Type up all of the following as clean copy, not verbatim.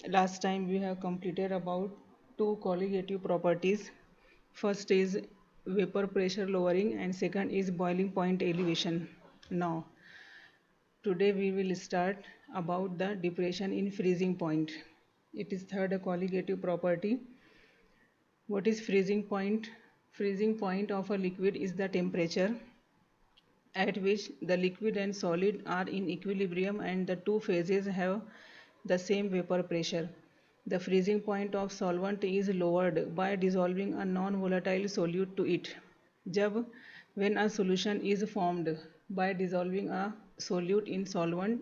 Last time we have completed about two colligative properties. First is vapor pressure lowering and second is boiling point elevation. Now, today we will start about the depression in freezing point. It is third a colligative property. What is freezing point? Freezing point of a liquid is the temperature at which the liquid and solid are in equilibrium and the two phases have the same vapor pressure. The freezing point of solvent is lowered by dissolving a non-volatile solute to it. जब when a solution is formed by dissolving a solute in solvent,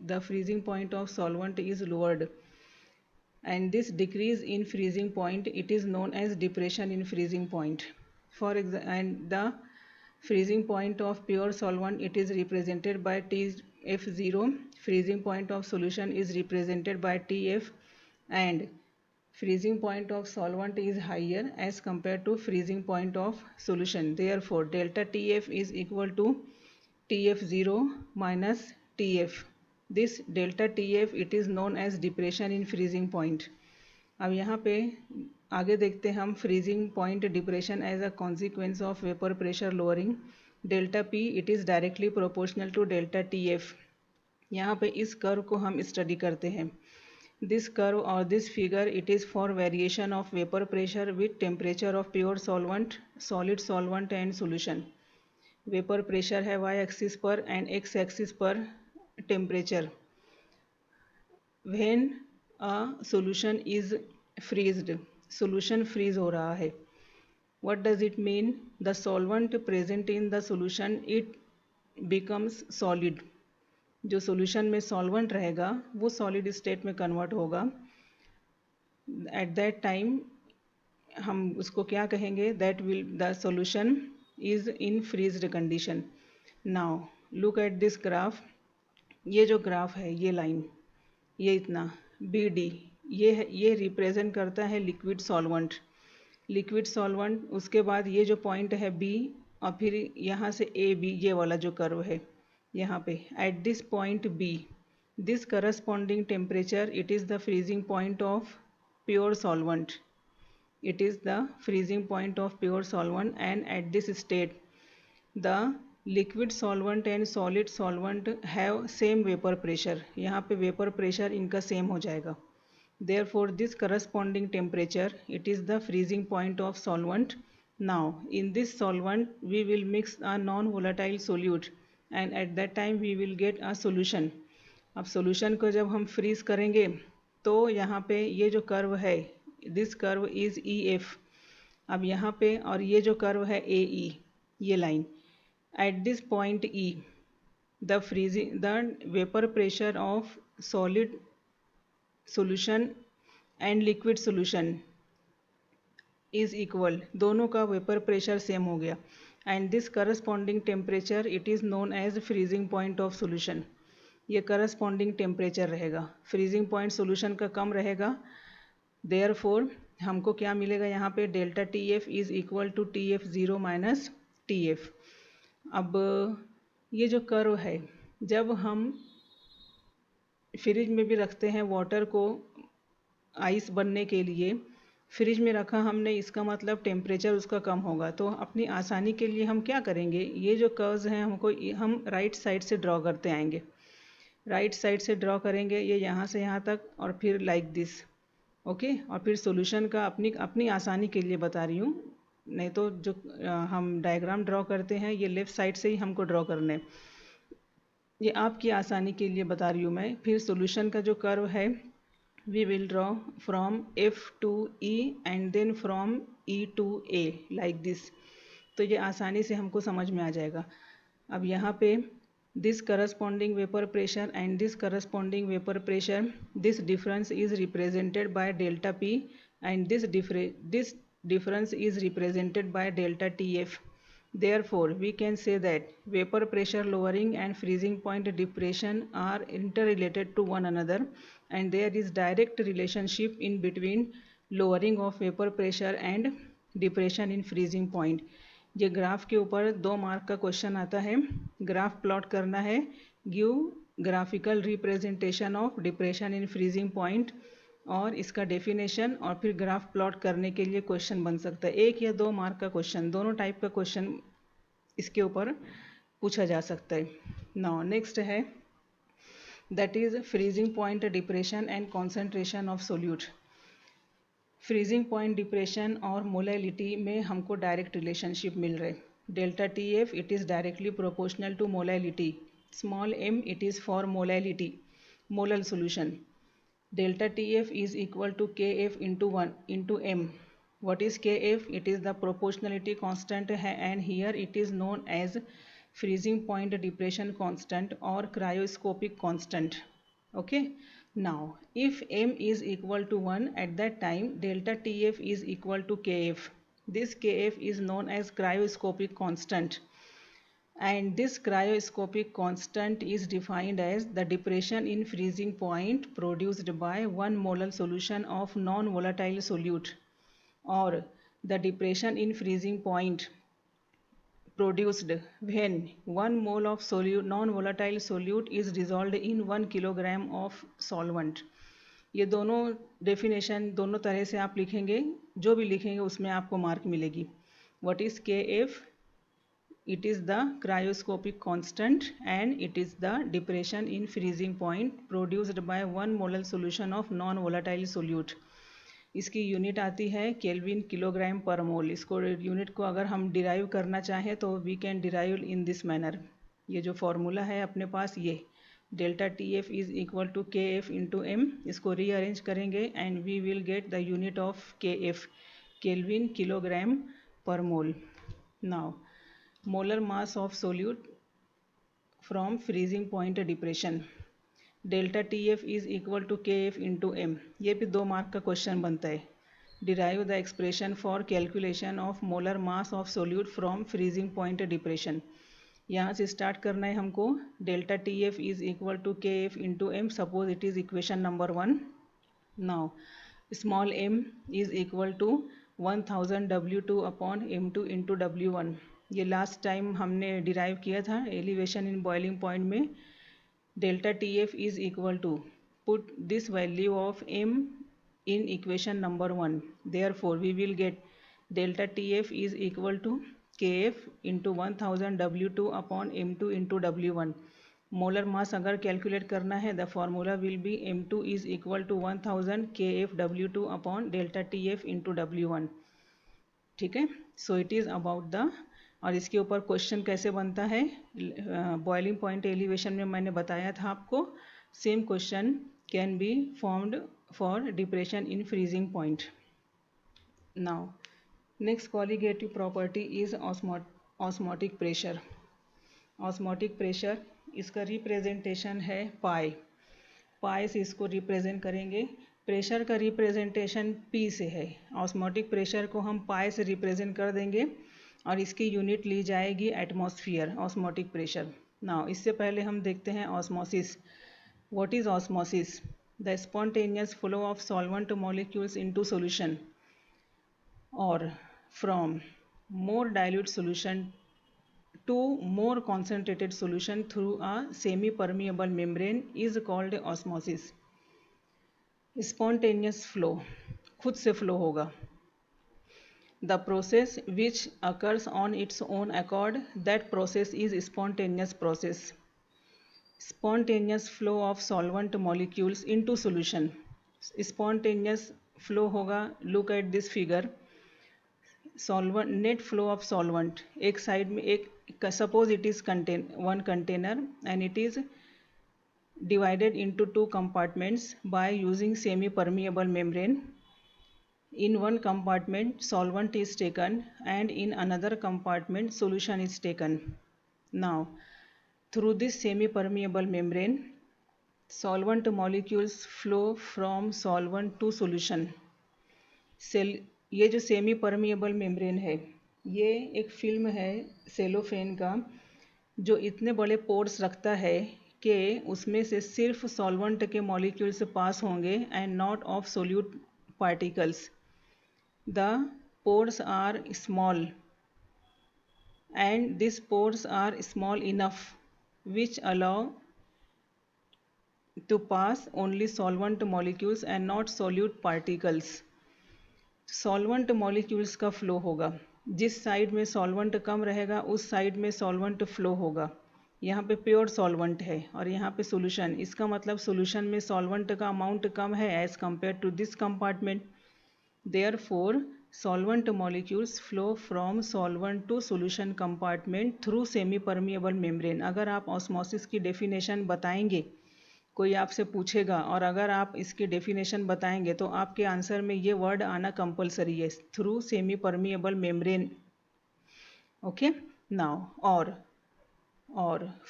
the freezing point of solvent is lowered, and this decrease in freezing point it is known as depression in freezing point. For example, and the freezing point of pure solvent it is represented by Tf0, freezing point of solution is represented by Tf, and freezing point of solvent is higher as compared to freezing point of solution. Therefore, delta Tf is equal to Tf0 minus Tf. This delta Tf it is known as depression in freezing point. अब यहाँ पे आगे देखते हैं हम freezing point depression as a consequence of vapour pressure lowering. Delta P it is directly proportional to delta T F. यहाँ पे इस कर्व को हम स्टडी करते हैं. दिस कर्व और this figure it is for variation of vapour pressure with temperature of pure solvent, solid solvent and solution. Vapour pressure है Y axis पर एंड एक्स एक्सिस पर temperature. When a solution is freezed, solution freeze हो रहा है. What does it mean? The solvent present in the solution it becomes solid. जो solution में solvent रहेगा वो सॉलिड स्टेट में कन्वर्ट होगा. एट दैट टाइम हम उसको क्या कहेंगे? That will the solution is in freezed condition. Now look at this graph. ये जो ग्राफ है, ये लाइन, ये इतना बी डी, ये रिप्रेजेंट करता है लिक्विड सॉल्वेंट. लिक्विड सॉल्वेंट, उसके बाद ये जो पॉइंट है बी, और फिर यहाँ से ए बी, ये वाला जो कर्व है यहाँ पे, at this point B this corresponding temperature it is the freezing point of pure solvent. it is the freezing point of pure solvent, and at this state the liquid solvent and solid solvent have same vapor pressure. यहाँ पे vapor pressure इनका same हो जाएगा. Therefore this corresponding temperature it is the freezing point of solvent. Now in this solvent we will mix a non-volatile solute and at that time we will get a solution. अब solution को जब हम freeze करेंगे तो यहाँ पे ये जो कर्व है, this curve is E F. अब यहाँ पे और ये जो कर्व है ए ई, ये line, at this point E the freezing the vapour pressure of solid solution and liquid solution is equal. दोनों का वेपर प्रेशर सेम हो गया. And this corresponding temperature it is known as freezing point of solution. ये corresponding temperature रहेगा. Freezing point solution का कम रहेगा. Therefore हमको क्या मिलेगा यहाँ पे? Delta T F is equal to T F zero minus T F. अब ये जो कर्व है, जब हम फ्रिज में भी रखते हैं वाटर को आइस बनने के लिए, फ्रिज में रखा हमने, इसका मतलब टेम्परेचर उसका कम होगा. तो अपनी आसानी के लिए हम क्या करेंगे? ये जो कर्व्स हैं हम राइट साइड से ड्रॉ करते आएंगे. राइट साइड से ड्रॉ करेंगे, ये यहाँ से यहाँ तक, और फिर लाइक दिस. ओके और फिर सॉल्यूशन का अपनी आसानी के लिए बता रही हूँ, नहीं तो जो हम डायग्राम ड्रॉ करते हैं ये लेफ़्ट साइड से ही हमको ड्रॉ करना है. ये आपकी आसानी के लिए बता रही हूँ मैं. फिर सॉल्यूशन का जो कर्व है we will draw from F to E and then from E to A like this. तो ये आसानी से हमको समझ में आ जाएगा. अब यहाँ पे this corresponding vapor pressure and this corresponding vapor pressure, this difference is represented by delta P, and this difference is represented by delta TF. Therefore we can say that vapor pressure lowering and freezing point depression are interrelated to one another, and there is direct relationship in between lowering of vapor pressure and depression in freezing point. ये graph के ऊपर 2 mark का question आता है. Graph plot करना है. Give graphical representation of depression in freezing point और इसका डेफिनेशन और फिर ग्राफ प्लॉट करने के लिए क्वेश्चन बन सकता है। 1 या 2 मार्क का क्वेश्चन, दोनों टाइप का क्वेश्चन इसके ऊपर पूछा जा सकता है। नाउ नेक्स्ट है that is freezing point depression and concentration of solute. Freezing point depression और मोलैलिटी में हमको डायरेक्ट रिलेशनशिप मिल रहे। Delta T F it is directly proportional to molality, small m it is for molality, molal solution. Delta TF is equal to Kf into 1 into m. What is Kf? It is the proportionality constant and here it is known as freezing point depression constant or cryoscopic constant. Okay. Now, if m is equal to 1 at that time, delta TF is equal to Kf. This Kf is known as cryoscopic constant. And this cryoscopic constant is defined as the depression in freezing point produced by 1 molar solution of non-volatile solute, or the depression in freezing point produced when 1 mole of solute, non-volatile solute is dissolved in 1 kilogram of solvent. ये दोनों definition दोनों तरह से आप लिखेंगे, जो भी लिखेंगे उसमें आपको मार्क मिलेगी। What is KF? It is the cryoscopic constant and it is the depression in freezing point produced by 1 molar solution of non-volatile solute. इसकी यूनिट आती है केल्विन किलोग्राम पर मोल। इसको यूनिट को अगर हम डिराइव करना चाहें तो we can derive in this manner. ये जो फॉर्मूला है अपने पास, ये delta T F is equal to K F into M, इसको रीअरेंज करेंगे and we will get the unit of K F, kelvin kilogram per mole. Now molar mass of solute from freezing point depression, delta TF is equal to KF into M. ये भी 2 mark का question बनता है। Derive the expression for calculation of molar mass of solute from freezing point depression. यहाँ से start करना है हमको। Delta T F is equal to K F into M, suppose it is equation number 1। Now small m is equal to 1000 W2 upon M2 into W1। ये last time हमने derive किया था elevation in boiling point में। Delta T F is equal to, put this value of m in equation number 1. Therefore, we will get delta TF is equal to KF into 1000 W2 upon M2 into W1. Molar mass अगर calculate करना है, the formula will be M2 is equal to 1000 KF W2 upon delta TF into W1। ठीक है, so it is about the, और इसके ऊपर question कैसे बनता है बॉइलिंग पॉइंट एलिवेशन में मैंने बताया था आपको। Same question can be formed for depression in freezing point. Now, next colligative property is osmotic pressure. Osmotic pressure, इसका रिप्रेजेंटेशन है पाई। पाई से इसको रिप्रेजेंट करेंगे। प्रेशर का रिप्रेजेंटेशन पी से है। ऑस्मोटिक प्रेशर को हम पाई से रिप्रेजेंट कर देंगे और इसकी यूनिट ली जाएगी एटमॉस्फेयर, ऑस्मोटिक प्रेशर। नाउ इससे पहले हम देखते हैं osmosis. What is osmosis? The spontaneous flow of solvent molecules into solution or from more dilute solution to more concentrated solution through a semi-permeable membrane is called osmosis. Spontaneous flow, खुद से flow होगा। The process which occurs on its own accord, that process is spontaneous process. Spontaneous flow of solvent molecules into solution. Spontaneous flow होगा, look at this figure. Solvent, net flow of solvent, एक side में एक, suppose it is one container and it is divided into 2 compartments by using semi permeable membrane. In one compartment solvent is taken and in another compartment solution is taken. Now through this semi-permeable membrane, solvent molecules flow from solvent to solution. ये जो semi permeable membrane है, ये एक film है cellophane का जो इतने बड़े पोर्स रखता है कि उसमें से सिर्फ सॉल्वेंट के मॉलिक्यूल्स पास होंगे and not of solute particles. The pores are small and these pores are small enough which allow to pass only solvent molecules and not solute particles. Solvent molecules का फ्लो होगा, जिस side में solvent कम रहेगा उस side में solvent flow होगा. यहाँ पे प्योर सॉल्वेंट है और यहाँ पे सॉल्यूशन, इसका मतलब सॉल्यूशन में सॉल्वेंट का अमाउंट कम है as compare to this compartment. Therefore solvent molecules flow from solvent to solution compartment through semi permeable membrane. अगर आप ऑस्मोसिस की डेफिनेशन बताएंगे, कोई आपसे पूछेगा और अगर आप इसकी डेफिनेशन बताएंगे तो आपके आंसर में ये वर्ड आना कंपलसरी है, through semi permeable membrane. Okay now और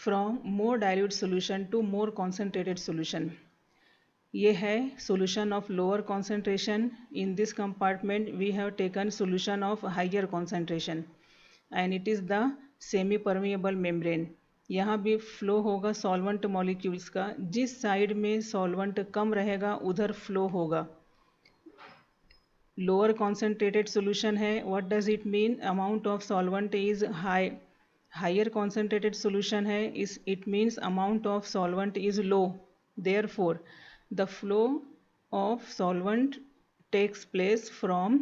from more dilute solution to more concentrated solution. ये है solution of lower concentration. In this compartment we have taken solution of higher concentration and it is the semi permeable membrane. यहाँ भी flow होगा solvent molecules का, जिस side में solvent कम रहेगा उधर फ्लो होगा. लोअर कॉन्सेंट्रेटेड सोल्यूशन है, what does it mean? Amount of solvent is high. Higher concentrated solution है, इस it means amount of solvent is low. Therefore the flow of solvent takes place from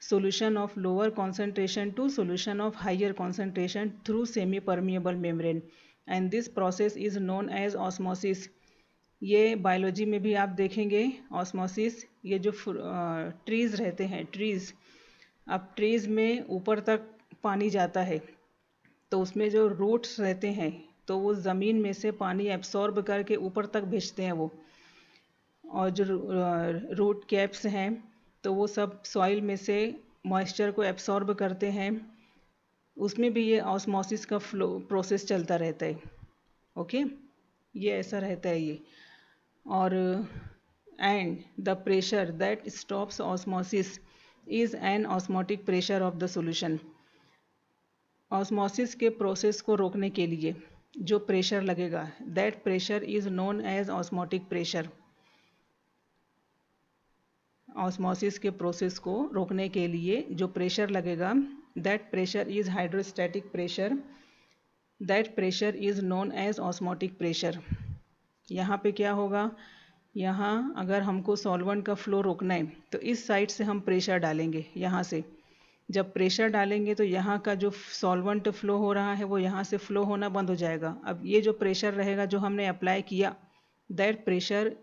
solution of lower concentration to solution of higher concentration through semi permeable membrane and this process is known as osmosis. ये biology में भी आप देखेंगे osmosis. ये जो trees रहते हैं, trees, अब ट्रीज़ में ऊपर तक पानी जाता है तो उसमें जो रूट्स रहते हैं तो वो ज़मीन में से पानी एब्सॉर्ब करके ऊपर तक भेजते हैं वो, और जो रूट कैप्स हैं तो वो सब सॉइल में से मॉइस्चर को एब्सॉर्ब करते हैं. उसमें भी ये ऑस्मोसिस का फ्लो प्रोसेस चलता रहता है. ओके ये ऐसा रहता है ये. और and the pressure that stops osmosis is an osmotic pressure of the solution. Osmosis के प्रोसेस को रोकने के लिए जो प्रेशर लगेगा, that pressure is known as osmotic pressure. Osmosis के प्रोसेस को रोकने के लिए जो प्रेशर लगेगा, that pressure is hydrostatic pressure. That pressure is known as osmotic pressure. यहाँ पे क्या होगा, यहाँ अगर हमको सॉल्वेंट का फ्लो रोकना है तो इस साइड से हम प्रेशर डालेंगे. यहाँ से जब प्रेशर डालेंगे तो यहाँ का जो सॉल्वेंट फ्लो हो रहा है वो यहाँ से फ्लो होना बंद हो जाएगा. अब ये जो प्रेशर रहेगा जो हमने अप्लाई किया, that pressure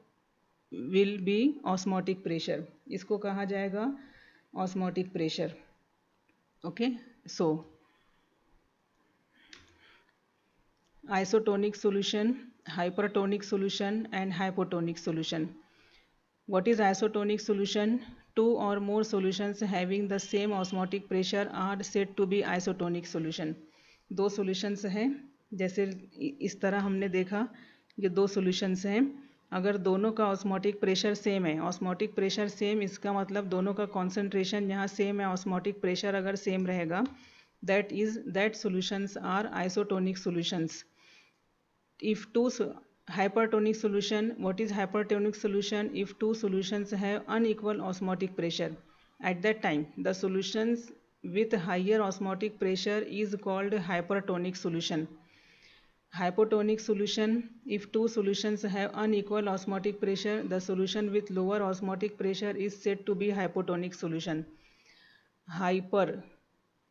will be osmotic pressure. इसको कहा जाएगा osmotic pressure. Okay so isotonic solution, hypertonic solution and hypotonic solution. What is isotonic solution? Two or more solutions having the same osmotic pressure are said to be isotonic solution. दो solutions हैं, जैसे इस तरह हमने देखा, ये दो solutions हैं. अगर दोनों का ऑस्मोटिक प्रेशर सेम है, ऑस्मोटिक प्रेशर सेम, इसका मतलब दोनों का कॉन्सेंट्रेशन यहाँ सेम है, ऑस्मोटिक प्रेशर अगर सेम रहेगा, that solutions are isotonic solutions. If two hypertonic solution, what is hypertonic solution? If two solutions have unequal osmotic pressure, at that time the solutions with higher osmotic pressure is called hypertonic solution. Hypotonic solution, if two solutions have unequal osmotic pressure, the solution with lower osmotic pressure is said to be hypotonic solution. Hyper,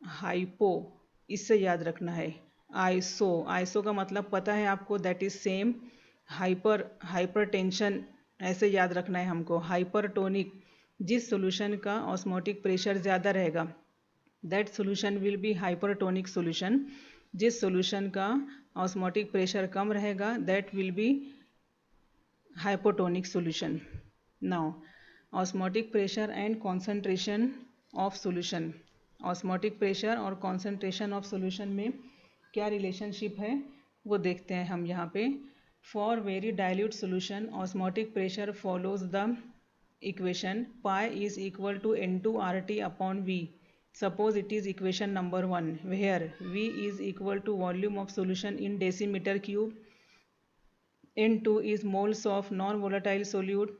hypo, इससे याद रखना है. Iso, iso का मतलब पता है आपको, that is same. Hyper, hypertension, ऐसे याद रखना है हमको. हाइपरटोनिक, जिस सॉल्यूशन का ऑस्मोटिक प्रेशर ज़्यादा रहेगा, that solution will be hypertonic solution. जिस सॉल्यूशन का ऑस्मोटिक प्रेशर कम रहेगा, that will be hypotonic solution. Now osmotic pressure and concentration of solution. Osmotic pressure और कॉन्सेंट्रेशन ऑफ सॉल्यूशन में क्या रिलेशनशिप है वो देखते हैं हम यहाँ पे. For very dilute solution osmotic pressure follows the equation pi is equal to N2RT upon V. Suppose it is equation number 1 where V is equal to volume of solution in decimeter cube, N2 is moles of non-volatile solute,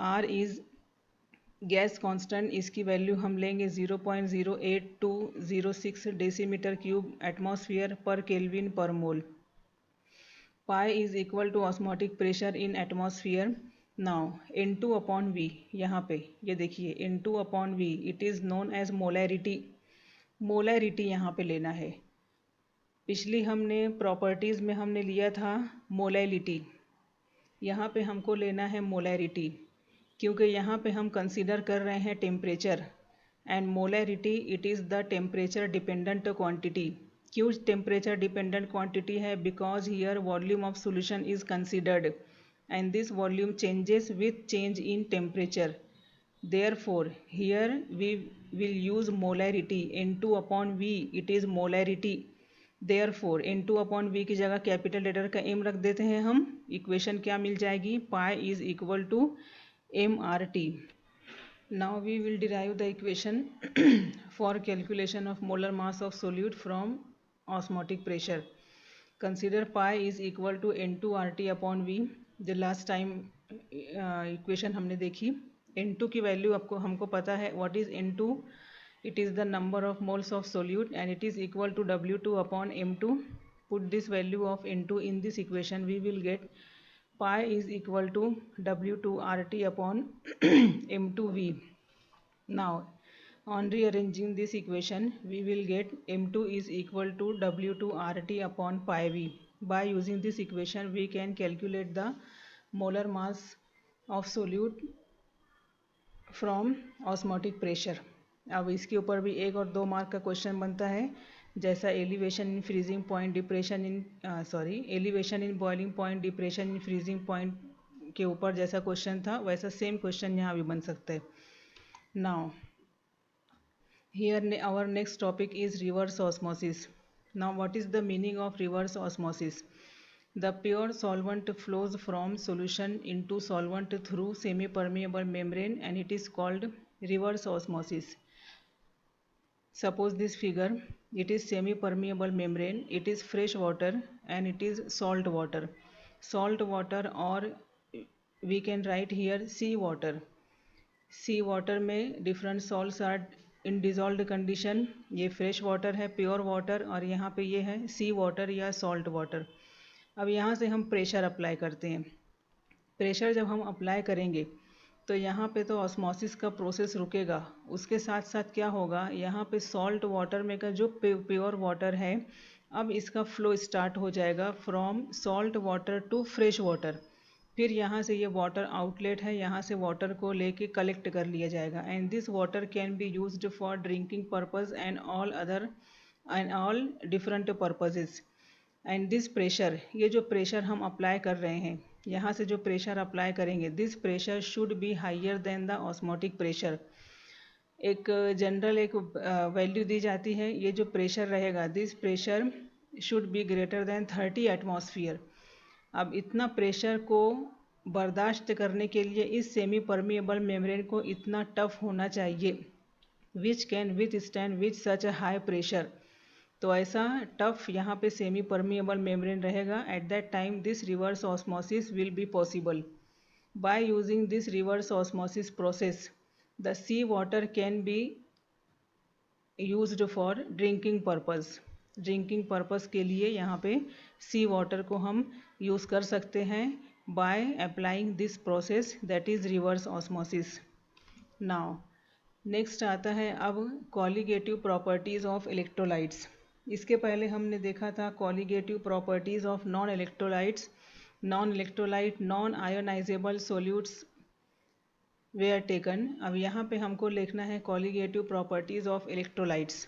R is gas constant, इसकी value हम लेंगे 0.08206 decimetre cube atmosphere पर kelvin पर मोल. pi is equal to osmotic pressure in atmosphere. Now N2 upon V, यहाँ पे ये देखिए N2 upon V, it is known as molarity. Molarity यहाँ पे लेना है। पिछली हमने प्रॉपर्टीज़ में हमने लिया था मोलैलिटी, यहाँ पे हमको लेना है मोलैरिटी, क्योंकि यहाँ पे हम कंसीडर कर रहे हैं temperature, and molarity it is the temperature dependent quantity. क्यों टेम्परेचर डिपेंडेंट क्वांटिटी है? Because here volume of solution is considered and this volume changes with change in temperature. Therefore, here we will use molarity. N2 upon V, it is molarity. Therefore, N2 upon V की जगह capital letter का M रख देते हैं हम। Equation क्या मिल जाएगी? Pi is equal to MRT. Now we will derive the equation for calculation of molar mass of solute from osmotic pressure. Consider pi is equal to N2 RT upon V. The last time equation हमने देखी, N2 की value आपको हमको पता है। What is N2? It is the number of moles of solute and it is equal to W2 upon M2. Put this value of N2 in this equation, we will get pi is equal to W2 RT upon M2V. Now on rearranging this equation, we will get M2 is equal to W2 RT upon pi V. By using this equation, we can calculate the molar mass of solute from osmotic pressure. अब इसके ऊपर भी 1 और 2 mark का question बनता है, जैसा elevation in freezing point, depression in elevation in boiling point, depression in freezing point के ऊपर जैसा क्वेश्चन था, वैसा सेम क्वेश्चन यहाँ भी बन सकता है। Now here our next topic is reverse osmosis. Now what is the meaning of reverse osmosis? The pure solvent flows from solution into solvent through semi-permeable membrane and it is called reverse osmosis. Suppose this figure, it is semi-permeable membrane, it is fresh water and it is salt water. Salt water, or we can write here sea water. Sea water में different salts are in dissolved condition. ये fresh water है, pure water, और यहाँ पे ये है sea water या salt water. अब यहाँ से हम प्रेशर अप्लाई करते हैं। प्रेशर जब हम अप्लाई करेंगे तो यहाँ पे तो ऑस्मोसिस का प्रोसेस रुकेगा, उसके साथ साथ क्या होगा, यहाँ पे सॉल्ट वाटर में का जो प्योर वाटर है, अब इसका फ्लो स्टार्ट हो जाएगा from salt water to fresh water. फिर यहाँ से ये वाटर आउटलेट है, यहाँ से वाटर को लेके कलेक्ट कर लिया जाएगा and this water can be used for drinking purpose and all different purposes. And this pressure, ये जो प्रेशर हम अप्लाई कर रहे हैं, यहाँ से जो प्रेशर अप्लाई करेंगे, this pressure should be higher than the osmotic pressure. एक जनरल एक वैल्यू दी जाती है, ये जो प्रेशर रहेगा, this pressure should be greater than 30 atmosphere. अब इतना प्रेशर को बर्दाश्त करने के लिए इस सेमी परमिएबल मेम्ब्रेन को इतना टफ होना चाहिए, which can withstand with such a high pressure. तो ऐसा टफ यहाँ पे सेमी परमिएबल मेम्ब्रेन रहेगा। At that time this reverse osmosis will be possible. By using this reverse osmosis process the sea water can be used for drinking purpose. Drinking purpose के लिए यहाँ पे सी water को हम use कर सकते हैं by applying this process, that is reverse osmosis. Now next आता है अब कॉलिगेटिव प्रॉपर्टीज़ ऑफ इलेक्ट्रोलाइट्स। इसके पहले हमने देखा था colligative properties of non electrolytes. Non electrolyte non ionisable solutes where taken. अब यहाँ पे हमको लिखना है कॉलिगेटिव प्रॉपर्टीज़ ऑफ इलेक्ट्रोलाइट्स।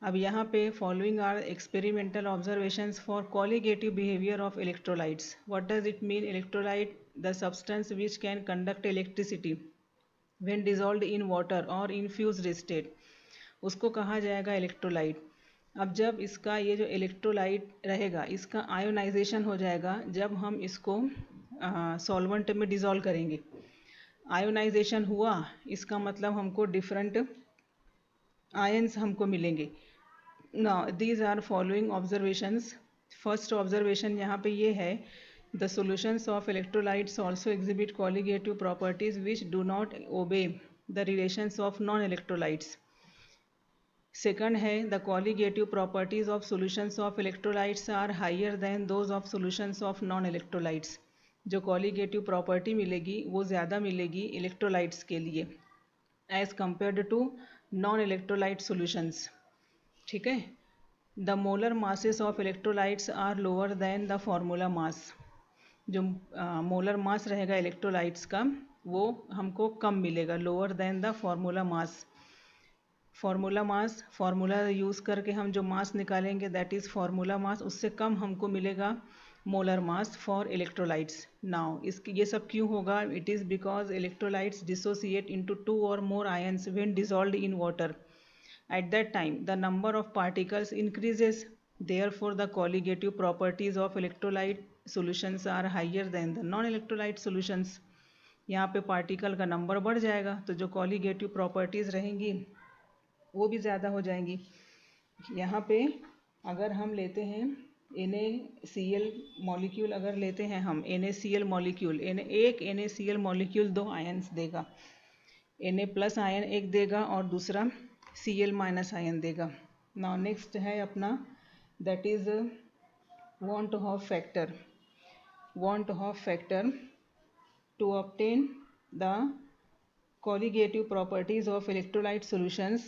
अब यहाँ पे following are experimental observations for colligative behaviour of electrolytes. What does it mean? Electrolyte the substance which can conduct electricity when dissolved in water और इन फ्यूज्ड स्टेट, उसको कहा जाएगा electrolyte. अब जब इसका ये जो इलेक्ट्रोलाइट रहेगा, इसका आयोनाइजेशन हो जाएगा जब हम इसको सॉल्वेंट में डिज़ोल्व करेंगे। आयोनाइजेशन हुआ, इसका मतलब हमको डिफरेंट आयंस हमको मिलेंगे। Now these are following observations. First observation यहाँ पे ये है, the solutions of electrolytes also exhibit colligative properties which do not obey the relations of non electrolytes. Second है the colligative properties of solutions of electrolytes are higher than those of solutions of non electrolytes. जो colligative property मिलेगी वो ज़्यादा मिलेगी electrolytes के लिए as compared to non electrolyte solutions. ठीक है। The molar masses of electrolytes are lower than the formula mass. जो मोलर मास रहेगा इलेक्ट्रोलाइट्स का वो हमको कम मिलेगा, lower than the formula mass. Formula use करके हम जो मास निकालेंगे दैट इज़ फार्मूला मास, उससे कम हमको मिलेगा molar mass for electrolytes. Now इसकी ये सब क्यों होगा? It is because electrolytes dissociate into 2 or more ions when dissolved in water. At that time the number of particles increases, therefore the colligative properties of electrolyte solutions are higher than the non-electrolyte solutions. यहाँ पे particle का number बढ़ जाएगा तो जो colligative properties रहेंगी वो भी ज़्यादा हो जाएंगी। यहाँ पे अगर हम लेते हैं NaCl मॉलिक्यूल, अगर लेते हैं हम NaCl मॉलिक्यूल, एक NaCl मॉलिक्यूल 2 आयन्स देगा, Na प्लस आयन एक देगा और दूसरा Cl माइनस आयन देगा। नाउ नेक्स्ट है अपना that is van't Hoff factor to obtain the colligative properties of electrolyte solutions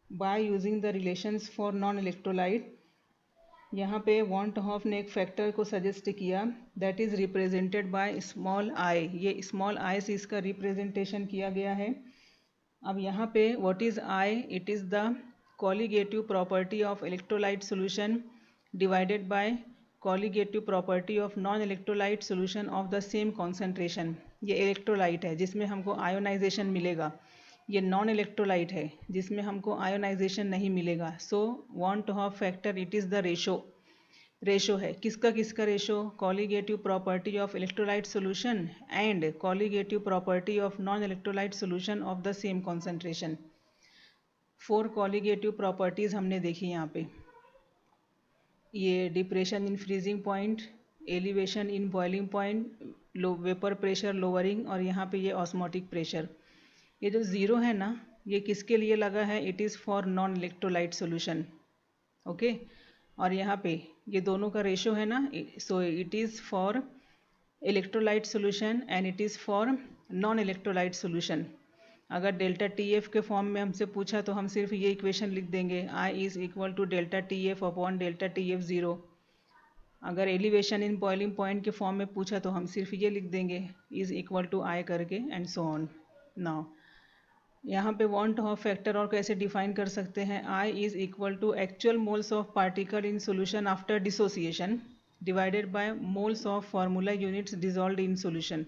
by using the relations for non-electrolyte। यहाँ पे वॉन टू हॉफ ने एक फैक्टर को सजेस्ट किया that is represented by small I. ये small I से इसका representation किया गया है। अब यहाँ पे what is I? It is the colligative property of electrolyte solution divided by colligative property of non-electrolyte solution of the same concentration। ये इलेक्ट्रोलाइट है जिसमें हमको आयोनाइजेशन मिलेगा, ये नॉन इलेक्ट्रोलाइट है जिसमें हमको आयोनाइजेशन नहीं मिलेगा। So van't Hoff factor it is the ratio है। किसका ratio? Colligative property of electrolyte solution and colligative property of non electrolyte solution of the same concentration. 4 colligative properties हमने देखी यहाँ पे। ये depression in freezing point, elevation in boiling point, low vapour pressure lowering, और यहाँ पे ये osmotic pressure. ये जो ज़ीरो है ना, ये किसके लिए लगा है? It is for non electrolyte solution. Okay. और यहाँ पे ये दोनों का रेशो है ना, सो it is for electrolyte solution and it is for non electrolyte solution. अगर डेल्टा TF के फॉर्म में हमसे पूछा तो हम सिर्फ ये इक्वेशन लिख देंगे, I is equal to delta TF upon delta TF zero. अगर एलिवेशन इन बॉइलिंग पॉइंट के फॉर्म में पूछा तो हम सिर्फ ये लिख देंगे इज़ इक्वल टू I करके एंड सो ऑन। नाउ यहाँ पे वॉन टू हॉफ फैक्टर और कैसे डिफाइन कर सकते हैं? I is equal to actual moles of particle in solution after dissociation divided by moles of formula units dissolved in solution.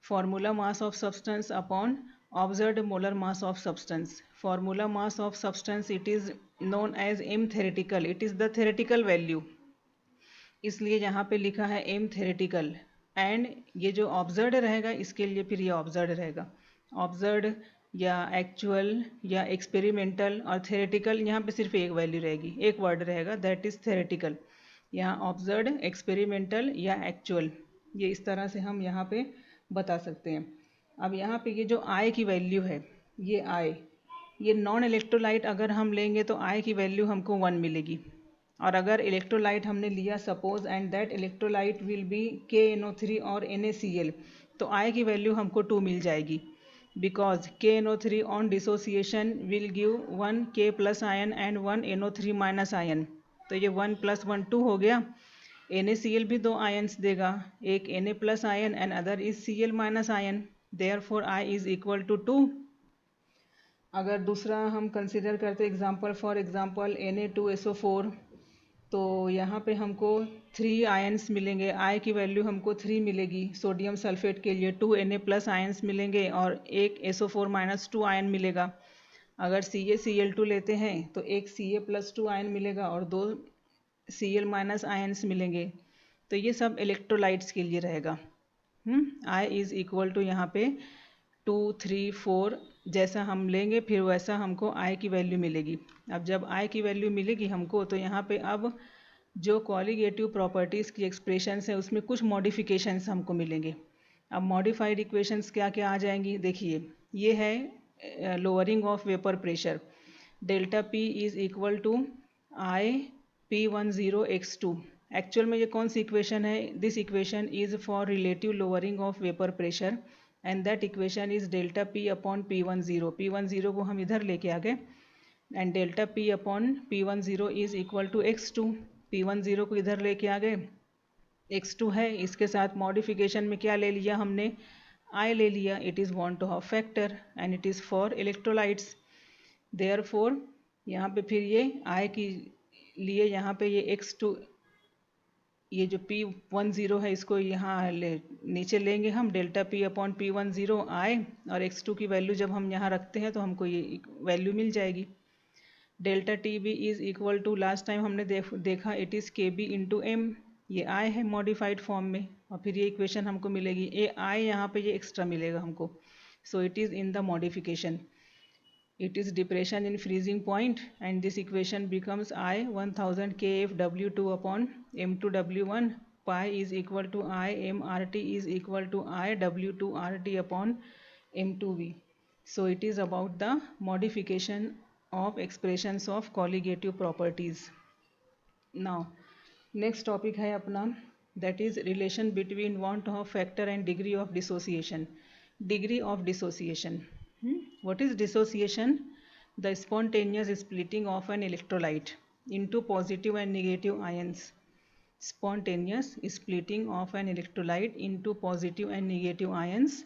Formula mass of substance upon observed molar mass of substance। formula mass of substance it is known as m theoretical, it is the theoretical value, इसलिए यहाँ पे लिखा है m theoretical। And ये जो observe रहेगा इसके लिए फिर ये ऑब्जर्व रहेगा, ऑब्जर्व या एक्चुअल या एक्सपेरिमेंटल, और थेरेटिकल यहाँ पे सिर्फ एक वैल्यू रहेगी, एक वर्ड रहेगा दैट इज़ थेरेटिकल। यहाँ ऑब्जर्व, एक्सपेरिमेंटल या एक्चुअल, ये इस तरह से हम यहाँ पे बता सकते हैं। अब यहाँ पे ये जो I की वैल्यू है, ये I, ये नॉन इलेक्ट्रोलाइट अगर हम लेंगे तो I की वैल्यू हमको 1 मिलेगी। और अगर इलेक्ट्रोलाइट हमने लिया suppose and that electrolyte will be KNO3 और NaCl, तो I की वैल्यू हमको 2 मिल जाएगी because KNO3 on dissociation will give 1 K plus ion and 1 NO3 minus ion, तो ये 1 + 1 2 हो गया। NaCl भी 2 आयन्स देगा, एक Na plus ion and other is Cl minus ion, therefore I is equal to 2। अगर दूसरा हम कंसिडर करते एग्जाम्पल, फॉर एग्जाम्पल Na2SO4, तो यहाँ पे हमको 3 आयन्स मिलेंगे, I की वैल्यू हमको 3 मिलेगी। सोडियम सल्फेट के लिए 2 Na प्लस आयन्स मिलेंगे और एक SO4 - 2 आयन मिलेगा। अगर CaCl2 लेते हैं तो एक Ca + 2 आयन मिलेगा और 2 Cl माइनस आयन्स मिलेंगे। तो ये सब इलेक्ट्रोलाइट्स के लिए रहेगा। I इज़ इक्वल टू यहाँ पे 2 3 4 जैसा हम लेंगे फिर वैसा हमको I की वैल्यू मिलेगी। अब जब I की वैल्यू मिलेगी हमको, तो यहाँ पे अब जो कॉलीगेटिव प्रॉपर्टीज़ की एक्सप्रेशंस है उसमें कुछ मॉडिफिकेशंस हमको मिलेंगे। अब मॉडिफाइड इक्वेशंस क्या क्या आ जाएंगी? देखिए, ये है lowering of vapor pressure. Delta P is equal to I P10 x2. Actual में ये कौन सी इक्वेशन है? This equation is for relative lowering of vapour pressure and that equation is delta P upon P10. P10 को हम इधर लेके आ गए and delta P upon P10 is equal to x2. P10 को इधर लेके आ गए, x2 है, इसके साथ मॉडिफिकेशन में क्या ले लिया हमने? I ले लिया. It is van't Hoff factor and it is for electrolytes. Therefore यहाँ पे फिर ये I की लिए यहाँ पे ये x2, ये जो P10 है इसको यहाँ नीचे लेंगे हम, delta P upon P10 I, और x2 की वैल्यू जब हम यहाँ रखते हैं तो हमको ये वैल्यू मिल जाएगी. Delta T B is equal to, last time हमने देखा it is K B into M. ये आई है मॉडिफाइड फॉर्म में, और फिर ये इक्वेशन हमको मिलेगी. ए आई यहाँ पे ये एक्स्ट्रा मिलेगा हमको. सो it is in the modification. It is depression in freezing point and this equation becomes I 1000 kFW2 upon M2 W1 pi is equal to I MRT is equal to I W2 RT upon M2V. So it is about the modification of expressions of colligative properties. Now next topic है अपना, that is relation between want of factor and degree of dissociation. Degree of dissociation. What is dissociation? The spontaneous splitting of an electrolyte into positive and negative ions. Spontaneous splitting of an electrolyte into positive and negative ions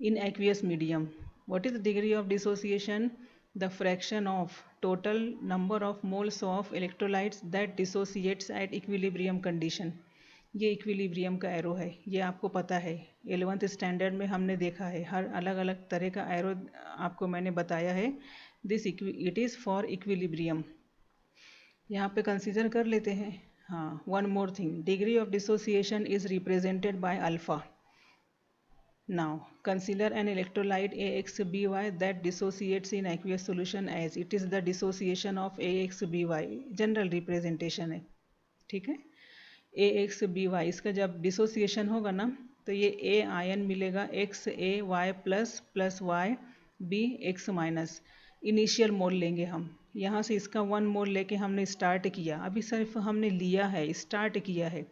in aqueous medium. What is the degree of dissociation? The fraction of total number of moles of electrolytes that dissociates at equilibrium condition. ये equilibrium का arrow है, ये आपको पता है, 11th standard में हमने देखा है. हर अलग अलग तरह का एरो आपको मैंने बताया है. This it is for equilibrium. यहाँ पे कंसीडर कर लेते हैं. हाँ, one more thing, degree of dissociation is represented by alpha. Now consider an electrolyte AXBY that dissociates in aqueous solution as it is the dissociation of AXBY. General representation है, ठीक है. AXBY, इसका जब dissociation होगा ना तो ये A ion मिलेगा XAY plus Y B X minus. Initial मोल लेंगे हम, यहाँ से इसका 1 मोल लेके हमने स्टार्ट किया, अभी सिर्फ हमने लिया है, स्टार्ट किया है.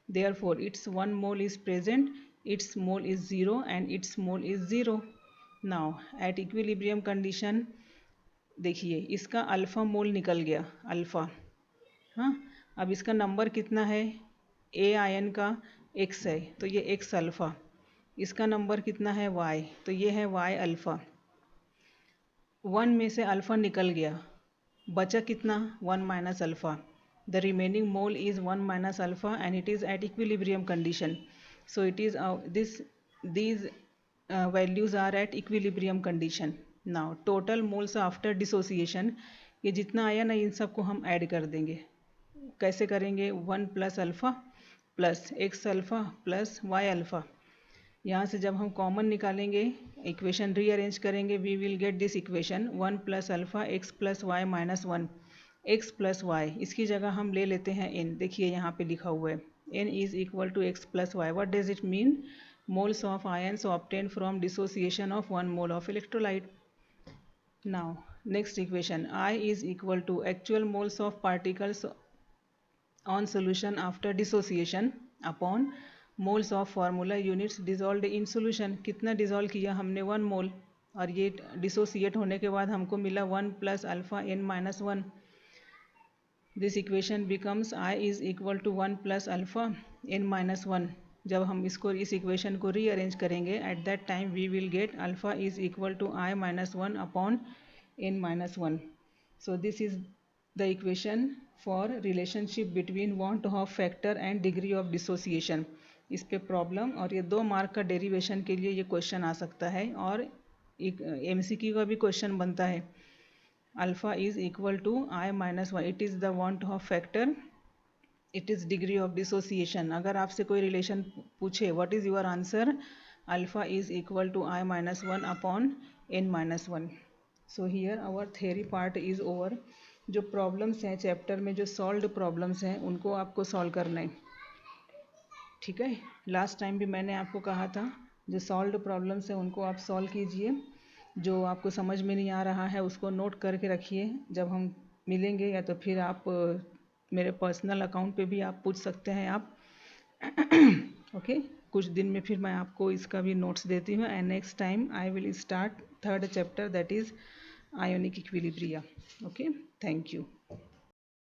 Therefore it's 1 mole is present, it's mole is 0 and it's mole is 0. Now at equilibrium condition देखिए इसका अल्फ़ा मोल निकल गया, अल्फ़ा. हाँ, अब इसका नंबर कितना है? ए आयन का x है तो ये x अल्फ़ा. इसका नंबर कितना है? y, तो ये है y अल्फ़ा. 1 में से अल्फ़ा निकल गया, बचा कितना? 1 minus alpha. The remaining mole is 1 minus alpha and it is at equilibrium condition. So it is these values are at equilibrium condition. Now total moles after dissociation, ये जितना आया ना इन सबको हम ऐड कर देंगे. कैसे करेंगे? 1 plus alpha plus x alpha plus y alpha. यहाँ से जब हम कॉमन निकालेंगे, इक्वेशन रीअरेंज करेंगे, we will get this equation 1 plus alpha x plus Y minus 1 x plus Y. इसकी जगह हम ले लेते हैं n. देखिए यहाँ पे लिखा हुआ है n is equal to x plus Y. What does it mean? Moles of ions obtain from dissociation of 1 mole of electrolyte. Now next equation, I is equal to actual moles of particles on solution after dissociation upon moles of formula units dissolved in solution. कितना dissolve किया हमने? 1 मोल. और ये dissociate होने के बाद हमको मिला 1 plus alpha n minus 1. This equation becomes I is equal to 1 plus alpha n minus 1. जब हम इसको इस इक्वेशन को रीअरेंज करेंगे at that time we will get alpha is equal to I minus 1 upon n minus 1. So this is the equation for relationship between van 't Hoff factor and degree of dissociation. इस पे problem और ये 2 mark का derivation के लिए ये question आ सकता है और एक MCQ का भी क्वेश्चन बनता है. Alpha is equal to I minus 1. It is the van 't Hoff factor, it is degree of dissociation. अगर आपसे कोई रिलेशन पूछे what is your answer? Alpha is equal to I minus 1 upon n minus 1. So here our theory part is over. जो problems हैं chapter में, जो solved problems हैं उनको आपको सॉल्व करना है, ठीक है. लास्ट टाइम भी मैंने आपको कहा था जो सॉल्व्ड प्रॉब्लम्स हैं उनको आप सॉल्व कीजिए. जो आपको समझ में नहीं आ रहा है उसको नोट करके रखिए, जब हम मिलेंगे या तो फिर आप मेरे पर्सनल अकाउंट पे भी आप पूछ सकते हैं आप। ओके, कुछ दिन में फिर मैं आपको इसका भी नोट्स देती हूँ। And next time I will start third chapter, that is ionic equilibria. Okay, thank you.